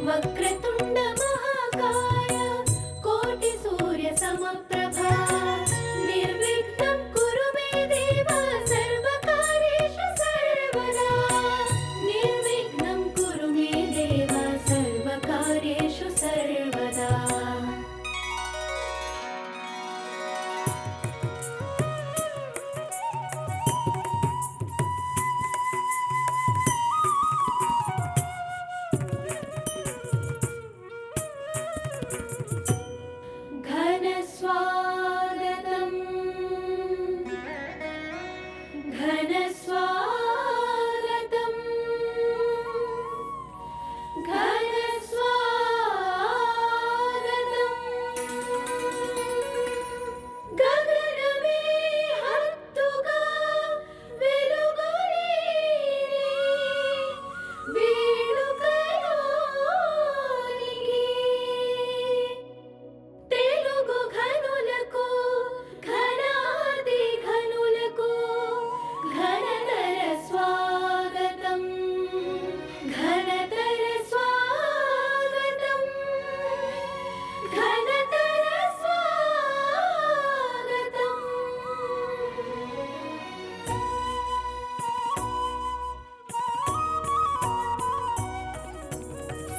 వక్రతుండ మహాకాయ కోటి సూర్య సమప్రభా నిర్విఘ్నం కురు మే దేవ సర్వకార్యేషు సర్వదా నిర్విఘ్నం కురు మే దేవ సర్వకార్యేషు సర్వదా.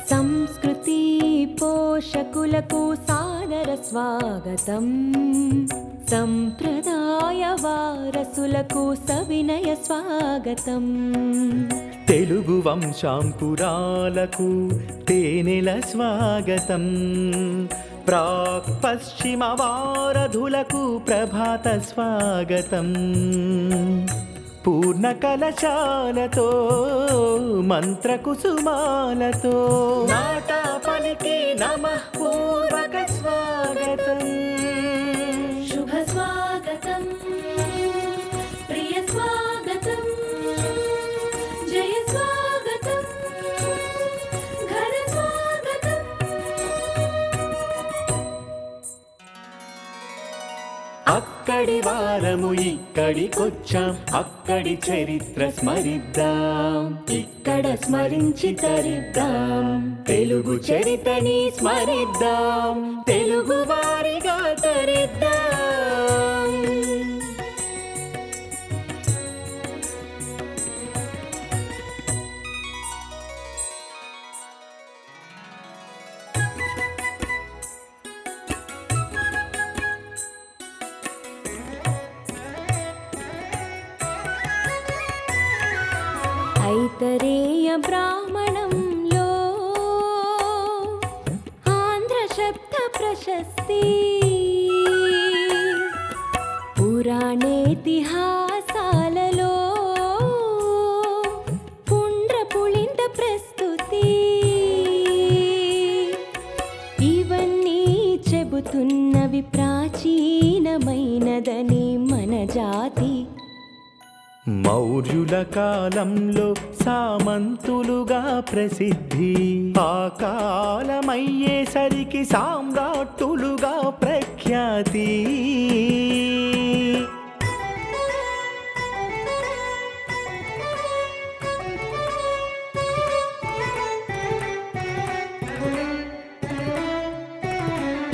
సంస్కృతి పోషకులకు సాదర స్వాగతం. సంప్రదాయ వారసులకు సవినయ స్వాగతం. తెలుగు వంశాంకురాలకు తేనెల స్వాగతం. ప్రాక్ పశ్చిమ వారధులకు ప్రభాత స్వాగతం. పూర్ణ కలశాలతో మంత్ర కుసుమాలతో నాట పలికి నమః పూర్వక స్వాగతం. శుభ స్వాగతం ప్రియ స్వాగతం జయ స్వాగతం ఘన స్వాగతం. అక్కడి వారము ఇక్కడికొచ్చాం, అక్కడి చరిత్ర స్మరిద్దాం, ఇక్కడ స్మరించి తరిద్దాం. తెలుగు చరిత్రని స్మరిద్దాం, తెలుగు వారిగా తరిద్దాం. ఐతరేయ బ్రాహ్మణంలో ఆంధ్ర శబ్ద ప్రశస్తి. పురాణేతిహాసాలలో పుండ్ర పుళింత ప్రస్తుతి. ఇవన్నీ చెబుతున్నవి ప్రాచీనమైనదని మన జాతి. మౌర్యుల కాలంలో సామంతులుగా ప్రసిద్ధి, ఆ కాలమయ్యేసరికి సామ్రాట్టులుగా ప్రఖ్యాతి.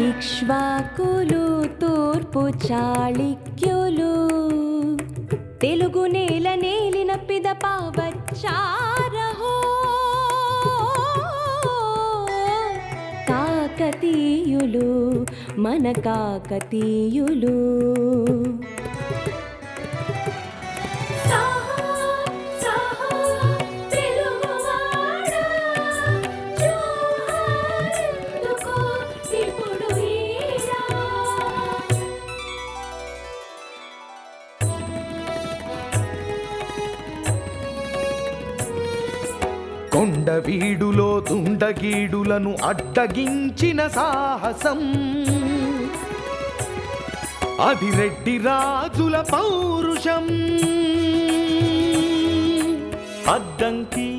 ఇక్ష్వాకులు తూర్పు చాళుక్యులు తెలుగు నేల నేలిన పిదప వచ్చారహో. కాకతీయులు మన కాకతీయులు. కొండవీడులో దుండగీడులను అడ్డగించిన సాహసం, అది రెడ్డి రాజుల పౌరుషం. అద్దంకి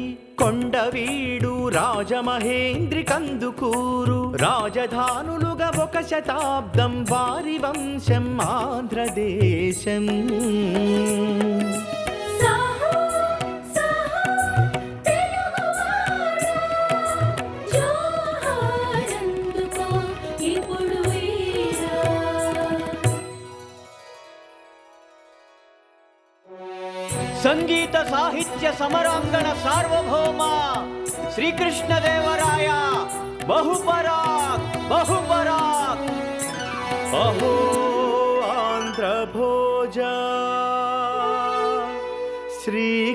కొండవీడు రాజమహేంద్రి కందుకూరు రాజధానులుగా ఒక శతాబ్దం వారి వంశం ఆంధ్రదేశం. సాహో సాహో తెలుగువాడా జో సంగీత సాహిత్య సమరాంగణ సార్వభౌమ శ్రీకృష్ణదేవరాయ బహుపరాక్ బహుపరాక్. అహో ఆంధ్రభోజ శ్రీకృష్ణదేవరాయ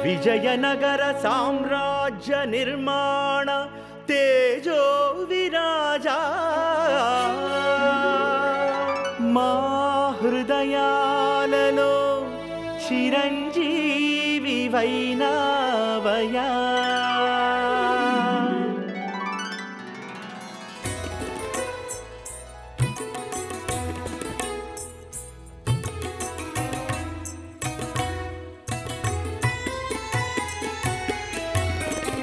విజయనగర సామ్రాజ్య నిర్మాణ తేజో విరాజా మా హృదయాలలో చిరంజీవి వైనావయా.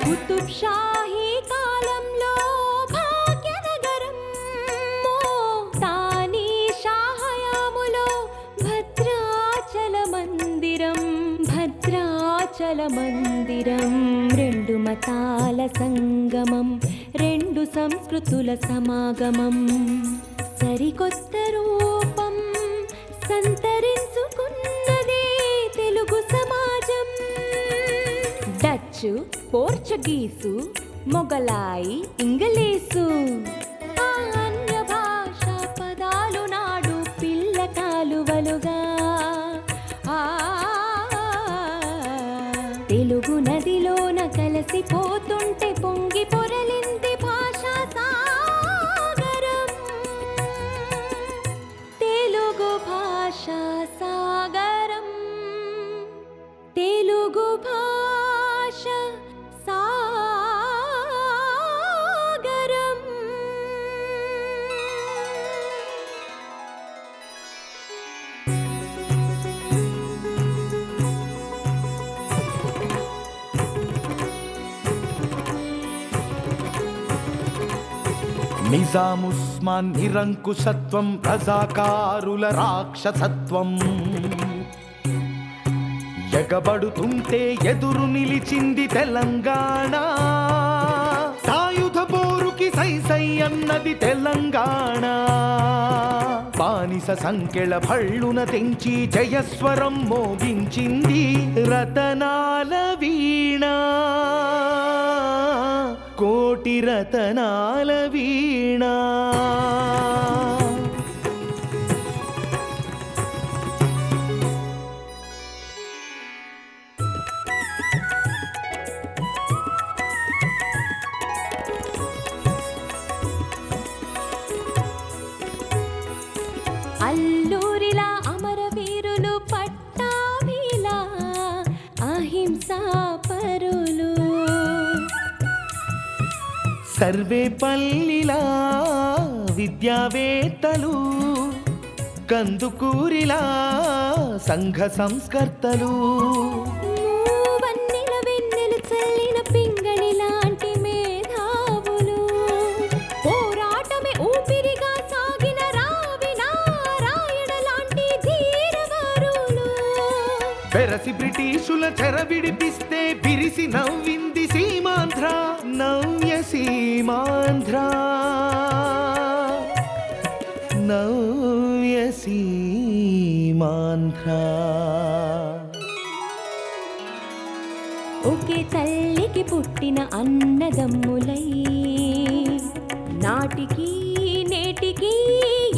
కుతుబ్ షాహీ కాలంలో భాగ్యనగరం, తానీ షాహయాములో భద్రాచల మందిరం. భద్రాచల మందిరం రెండు మతాల సంగమం, రెండు సంస్కృతుల సమాగమం. సరికొత్త రూపం సంతరించుకున్నదే తెలుగు సమాజం. డచ్, పోర్చుగీసు, మొగలాయి, ఇంగ్లీసు ఆ అన్య భాషా పదాలు నాడు పిల్ల కాలువలుగా. తెలుగు నదిలోన కలిసిపోతుంటే పొంగి పొరలింది భాషా సాగరం. తెలుగు భాషా సాగరం, తెలుగు భాష సాగరం. నిజాముస్మాన్ నిరంకుశత్వం, రజాకారుల రాక్షసత్వం ఎగబడుతుంటే ఎదురు నిలిచింది తెలంగాణ. సాయుధ పోరుకి సై సై అన్నది తెలంగాణ. బానిస సంకెళ భళ్ళున తెంచి జయస్వరం మోగించింది రతనాల వీణ. కోటి రతనాల వీణ. అల్లూరిలా అమరవీరులు, పట్టాభిలా అహింసా పరులు. సర్వేపల్లిలా విద్యావేత్తలు, కందుకూరిలా సంఘ సంస్కర్తలు. మూవన్నెల వెన్నెలు చల్లిన పింగళి లాంటి మేధావులు. పోరాటమే ఊపిరిగా సాగిన రావి నారాయణ లాంటి ధీరవరులు. పెరసి బ్రిటిషుల చెర విడిపిస్తే బిరిసి నవ్వింది సీమాంధ్ర. నవ్య సీమాంధ్ర, నవ్య సీమాంధ్ర. ఒకే తల్లికి పుట్టిన అన్నదమ్ములై నాటికి నేటికి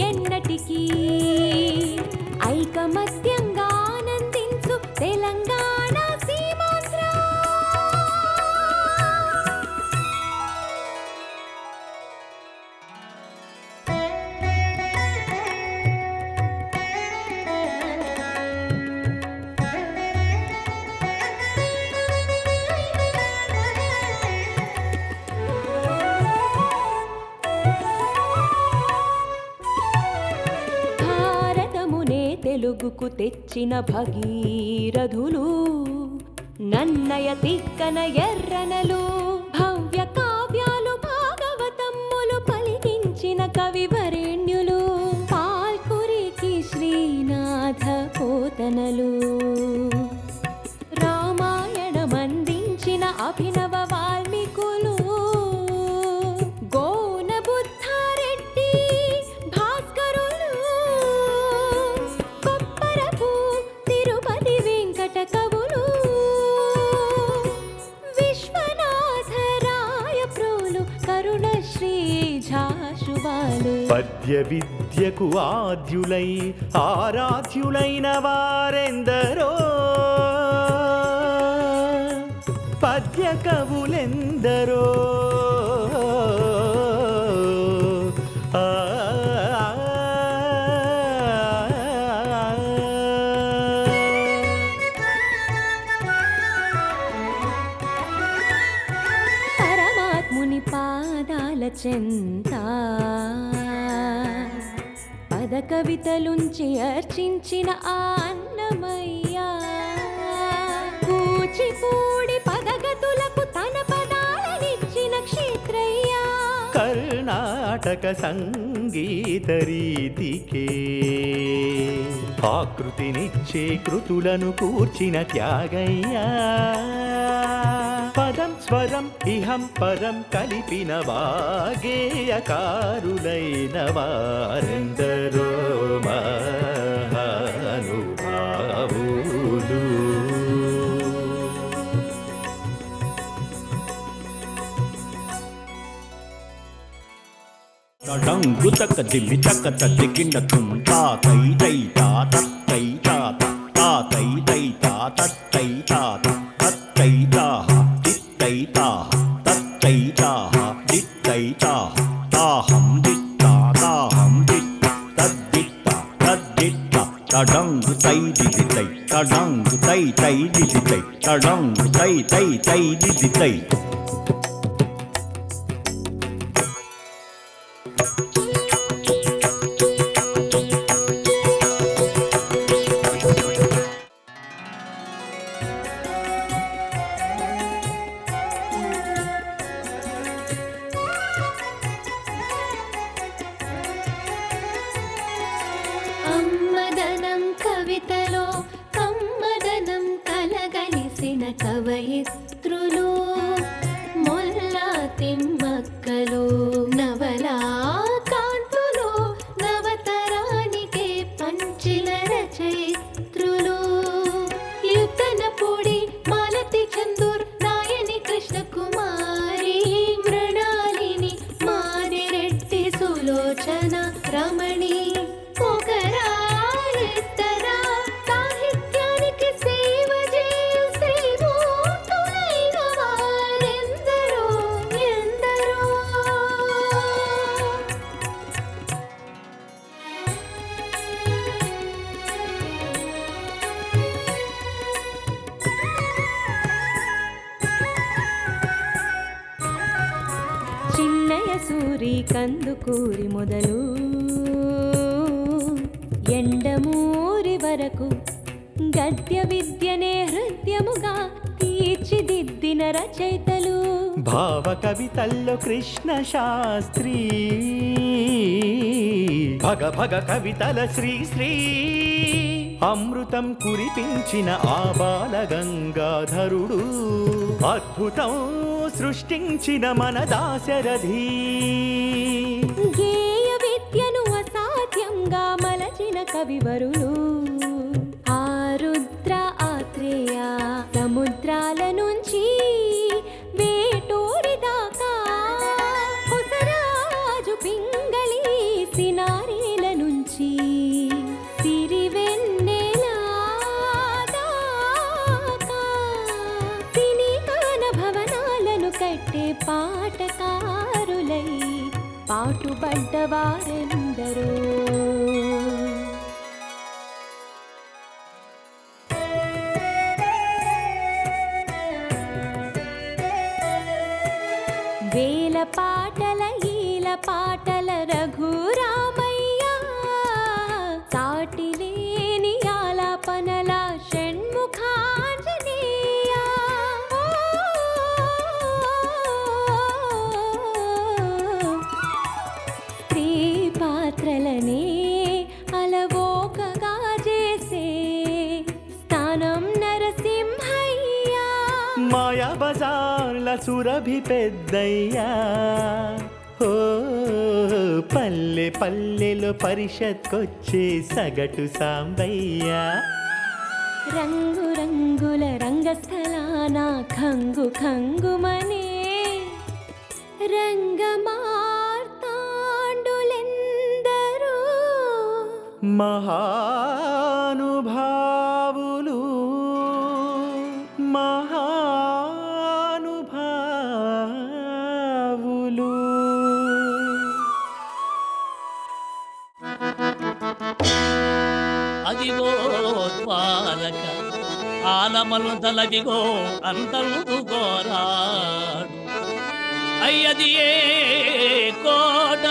ఎన్నటికి ఐకమత్యంగా ఆనందించు తెలంగాణ సీమాంధ్ర. తెలుగుకు తెచ్చిన భగీరథులు, నన్నయ తిక్కన ఎర్రనలు, భవ్య కావ్యాలు భాగవతమ్ములు పలికించిన కవివరేణ్యులు, పాల్కురికి శ్రీనాథ పోతనలు, రామాయణమందించిన అభినవ వాల్మీకులు, గోన బుద్ధారెడ్డి భాస్కరులు, పద్య విద్యకు ఆద్యులై ఆరాధ్యులైన వారెందరో పద్య కవులెందరో పరమాత్ముని పాదాల చెంత పద కవితలుంచి అర్చించిన ఆ అన్నమయ్య కూచిపూడి పదగతులకు తన పదాలనిచ్చిన క్షేత్రయ్య కర్ణాటక సంగీత రీతికే ఆకృతినిచ్చే కృతులను కూర్చిన త్యాగయ్యా పదం స్వరం ఇహం పరం కలిపిన వాగేయకారులైన వారెందరో మహానుభావులు డంగు తక్క దిమ్మి తక్క తద్దికిండ తుమ్ తాతై తై తాత తై తాత తాతై తై తాత తై తాత తత్తై తాహ దిత్తై తాహ తత్తై తాహ దిత్తై తాహ తాహం దిత్తా తాహం దిత్త తద్దిత్త తద్దిత్త తడంగు తై దిదితై తడంగు తై తై దిదితై తడంగు తై తై తై దిదితై అమ్మదనం కవితలో కమ్మదనం కలగలిసిన కవయిత్రులు మొల్లా తిమ్మక్కలు నవలా కాంతులు నవతరానికే పంచిన రచయిత్రులు యుద్ధనపూడి మాలతి చందూర్ నాయని కృష్ణకుమారి మృణాలిని మాదిరెడ్డి సులోచన రమణి సాహిత్యానికి సేవ చేయు శ్రీమూర్తులైన వారెందరో ఎందరో చిన్నయ సూరి కందుకూరి మొదలు ఎండమూరి వరకు గద్య విద్యనే హృదయముగా తీర్చిదిద్దిన రచయితలు భావ కవితల్లో కృష్ణ శాస్త్రి భగ భగ కవితల శ్రీ అమృతం కురిపించిన ఆ బాల గంగాధరుడు అద్భుతం సృష్టించిన మన దాశరథి గేయ విద్యను అసాధ్యంగా మలచిన కవివరులు ఆరుద్ర ఆత్రేయ సముద్రాల నుంచి వేటూరి దాకా కొసరాజు పింగళి సినారీల నుంచి సిరివెన్నెల దాకా సినిగాన భవనాలను కట్టే పాటకారులై పాటుపడ్డవారెందరో వేల పాటల ఈల పాటల రఘురామయ్య సాటిలేని ఆలాపనల షణ్ముఖాంజనేయ స్త్రీ పాత్రలనే అలవోకగా చేసే స్థానం నరసింహయ్య మాయా బజార్ల సురభి పెద్దయ్యా ఓ పల్లె పల్లెలో పరిషత్కొచ్చే సగటు సాంబయ్యా రంగు రంగుల రంగస్థలాన ఖంగు ఖంగుమనే రంగమార్తాండులెందరో మహానుభావులు మహానుభావులు అదిగో ద్వారక ఆలమలు తలదిగో అంతలు గోరాడు అయ్యది ఏ కోట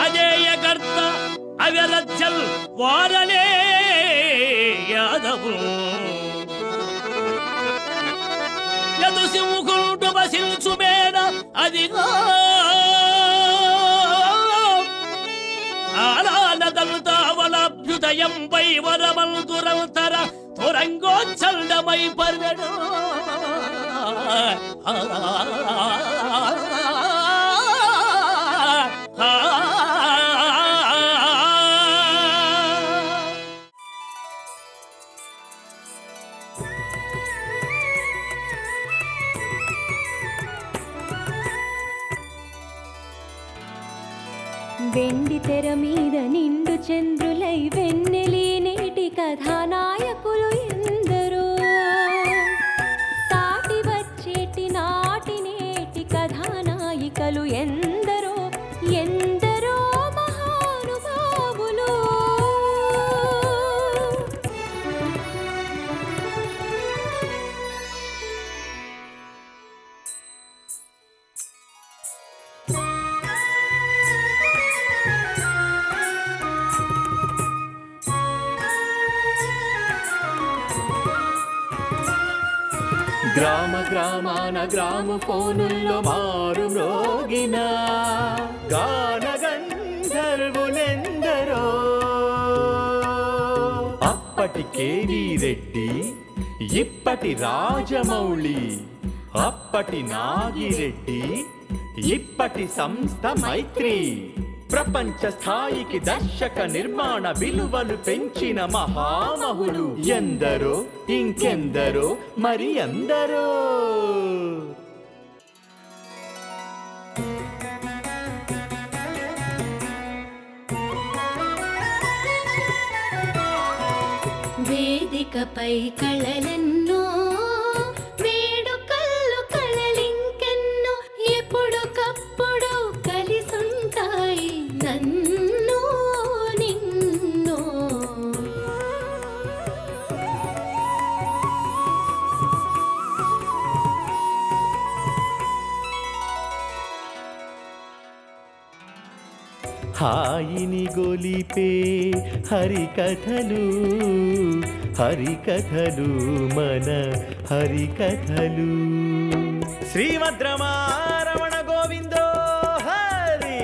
అజేయకర్త అవిరచ్చల్ వారలే యాదవు యదు సింహుకుంటు బసిల్చు మేడ అదిగో ఆలానదలుతావలాభ్యుదయంపై వరమల్ దురంతర తురంగోచ్చల్డమై పర్వెడు వెండి తెర మీద నిండు చంద్రులై వెన్నెలి నేటి కథానాయకులు ఎందరో సాటి వచ్చేటి నాటి నేటి కథానాయికలు ఎందరో ఎందరో మహానుభావులు గ్రామ గ్రామాన గ్రామఫోనుల్లో మారు మ్రోగిన గాన గంధర్వులెందరో అప్పటి కేవీ రెడ్డి ఇప్పటి రాజమౌళి అప్పటి నాగిరెడ్డి ఇప్పటి సంస్థ మైత్రి ప్రపంచ స్థాయికి దర్శక నిర్మాణ విలువలు పెంచిన మహామహులు ఎందరో ఇంకెందరో మరి ఎందరో వేదికపై కళలెన్నో వేడుకల్లో కళలింకెన్నో ఎప్పుడుకప్పుడు కలిసుంటాయి నన్ను నిన్ను హాయిని గొలిపే హరికథలు హరికథలు మన హరికథలు శ్రీమద్రమారమణ గోవిందో హరి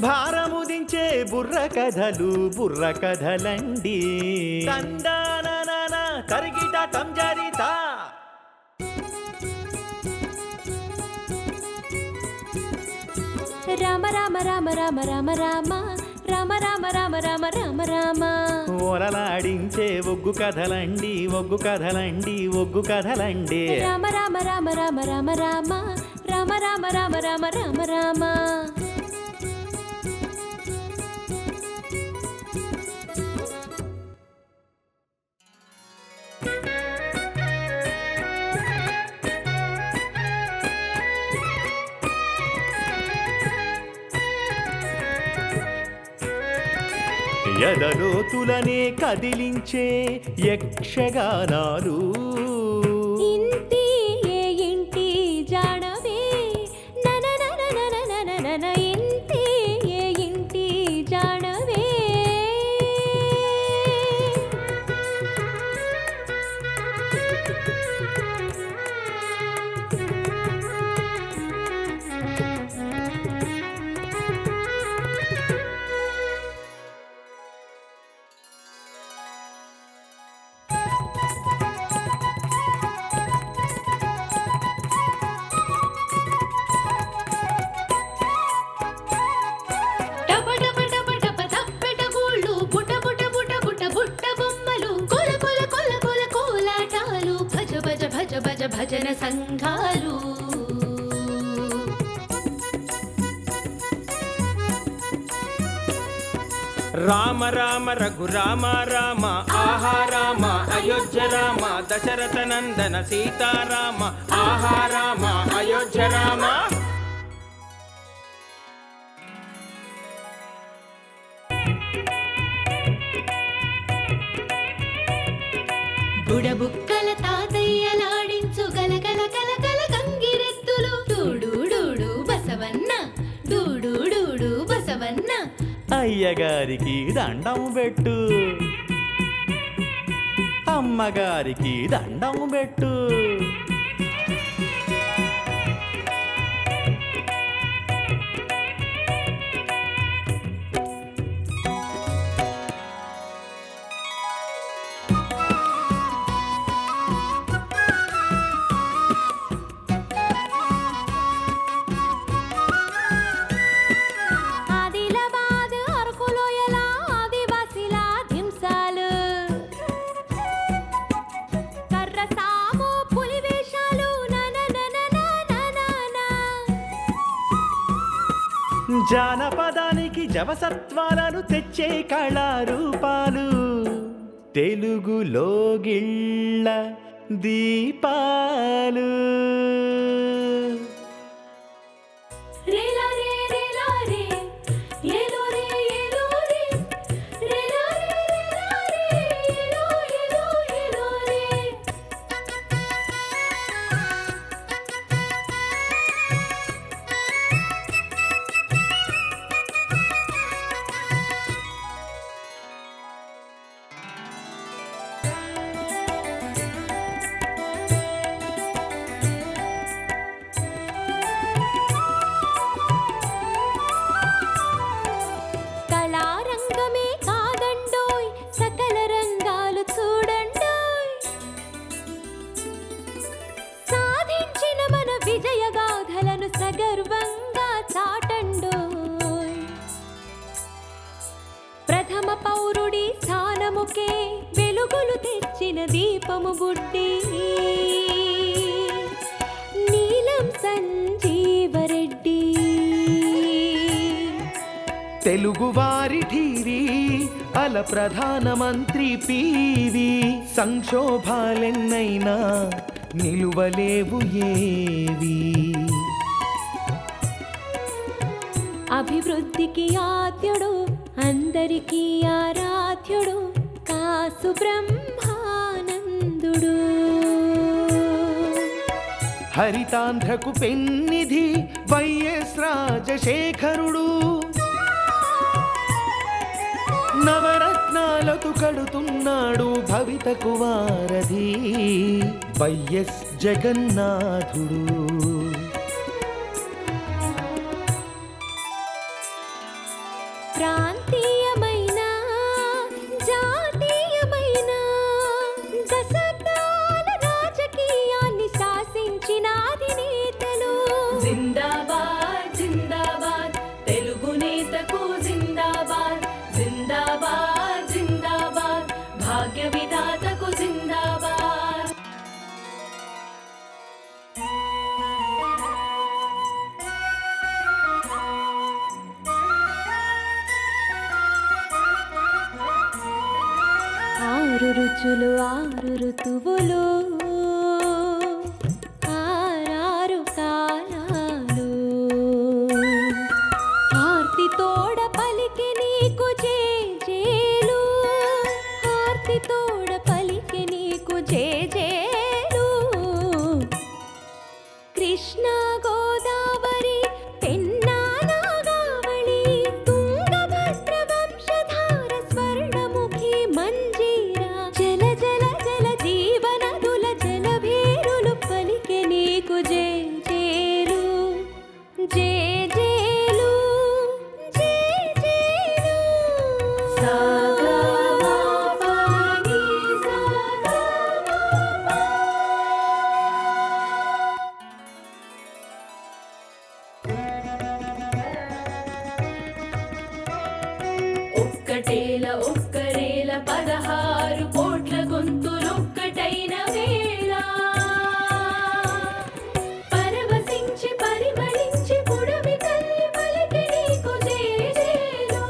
భారముదించే బుర్ర కథలండి తందాన తరిగిట తంజరిత రామ రామ రామ రామ రామ రామ రామ రామ రామ రామ రామ రామ ఓరలాడించే ఒగ్గు కథలండి ఒగ్గు కథలండి ఒగ్గు కథలండి రామ రామ రామ రామ రామ రామ రామ రామ రామ రామ రామ రామ ఎదలోతులనే కదిలించే యక్షగానాలు ఇంటి ఏ ఇంటి జాడవే నన నన నన నన నన ఇంటి ఏ ఇంటి జాడవే రామ రామ రఘురామ రామ ఆహా రామ అయోధ్య రామ దశరథ నందన సీతారామ ఆహా రామ అయోధ్య రామ. బుడబుక్కల తాతయ్యలాడించు గలగల గలగల గంగిరెద్దులు డూడూడూడు బసవన్న డూడూడూడు బసవన్న. అయ్యగారికి దండం పెట్టు, అమ్మగారికి దండం పెట్టు. జానపదానికి జవసత్వాలను తెచ్చే కళారూపాలు తెలుగులో గిళ్ళ దీపాలు. సగర్వంగా చాటండోయ్ ప్రథమ పౌరుడి స్థానముకే వెలుగులు తెచ్చిన దీపము బుడ్డి నీలం సంజీవరెడ్డి. తెలుగువారి ఠీరి అల ప్రధానమంత్రి పీవి సంక్షోభాలెన్నైనా నిలువలేవు ఏవి. అభివృద్ధికి ఆద్యుడు అందరికీ ఆరాధ్యుడు కాసు బ్రహ్మానందుడు. హరితాంధ్రకు పెన్నిధి వైఎస్ రాజశేఖరుడు. నవరత్నాలకు కడుతున్నాడు భవితకు వారధి వైఎస్ జగన్నాథుడు. ప్రాంతీయమైన జాతీయమైన దశాబ్దాల రాజకీయాన్ని శాసించిన అధినేతలు. జిందాబాద్ జిందాబాద్ తెలుగు నేతకు జిందాబాద్. జిందాబాద్ జిందాబాద్ భాగ్య విధాతకు జిందాబాద్. ఆరు రుచులు ఆరు ఋతువులు ఆరారు కాలాలు ఆర్తి తోడ పలికి నీకు జేజేలు. ఆర్తి తోడ పలికి నీకు జేజేలు. కృష్ణ గోదావరి పెన్నా నాగావళి తుంగభద్ర వంశధార స్వర్ణముఖి మంజీరా జల జల జల జీవనదుల జలభేరులు పలికె నీకు జేజేలు జేజేలు జేజేలు. ఒక్కటేల ఒక్కరేల 16 కోట్ల గొంతులొక్కటైన వేళ పరవశించి పరిమళించి పుడమి తల్లి పలికి నీకు జేజేలు.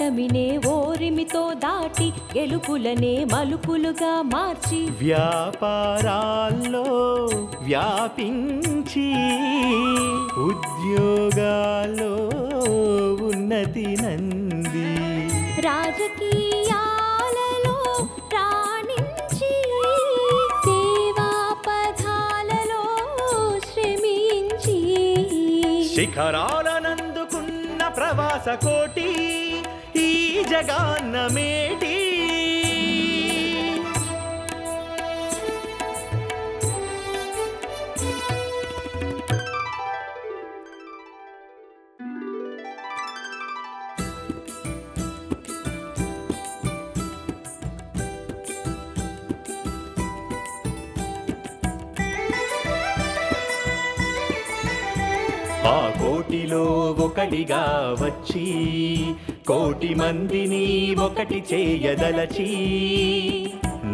ఓటమినే ఓరిమితో దాటి గెలుపులనే మలుపులుగా మార్చి వ్యాపారాల్లో వ్యాపించి ఉద్యోగాల్లో ఉన్నతి నంది రాజకీయాలలో రాణించి సేవా పథాలలో శ్రమించి శిఖరాలనందుకున్న ప్రవాస కోటి ఈ జగాన్న మేటి ఆ కోటిలో ఒకటిగా వచ్చి కోటి మందిని ఒకటి చేయదలచి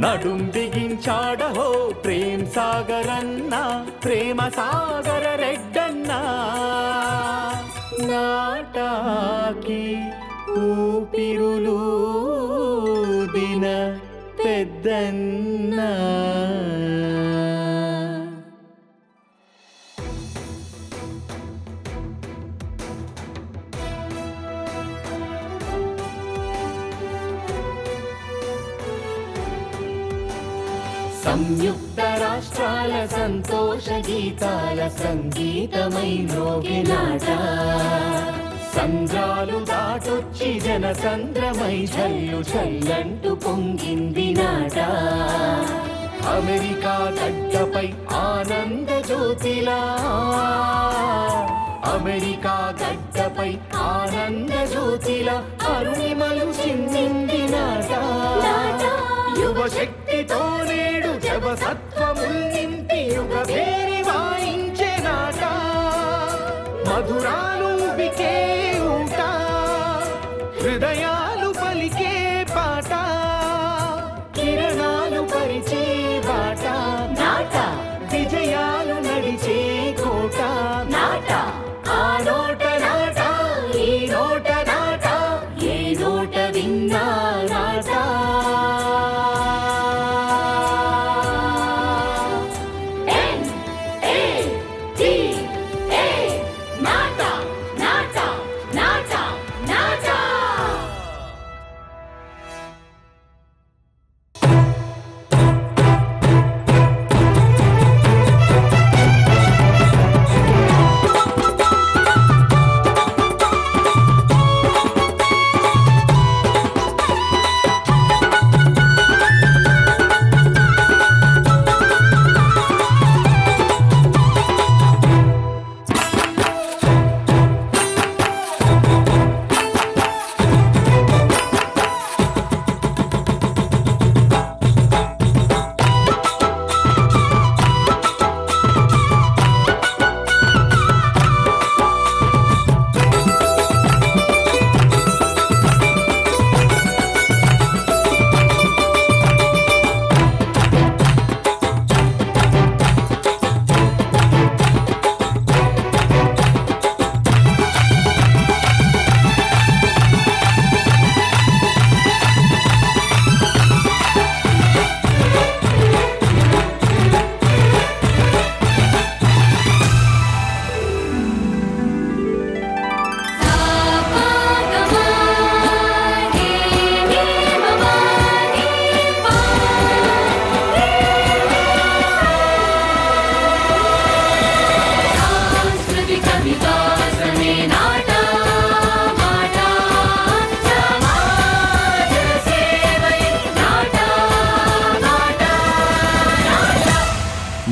నడుం బిగించాడహో ప్రేమ్ సాగరన్న ప్రేమ సాగర రెడ్డన్నా నాటాకి ఊపిరులూదిన పెద్దన్నా సంయుక్త రాష్ట్రాల సంతోష గీతాల సంగీతమై మ్రోగినాట సంద్రాలు దాటొచ్చి జనసంద్రమై చల్లు చల్లంటూ పొంగింది నాట అమెరికా గడ్డపై ఆనంద జ్యోతిలా అమెరికా గడ్డపై ఆనంద జ్యోతిలా అరుణిమలు చిందింది నాట యువ శక్తితో నేడు జవసత్వముల్ నింపి యుగ భేరి వాయించే నాట మధురాలు బికే ఊట హృదయాలు పలికే పాట కిరణాలు పరిచే బాట నాట విజయాలు నడిచే కోట నాట ఆ నోట నాట ఈ నోట నాట ఏ నోట విన్నా నాట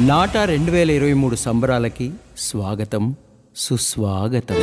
నాటా 2023 సంబరాలకి స్వాగతం సుస్వాగతం.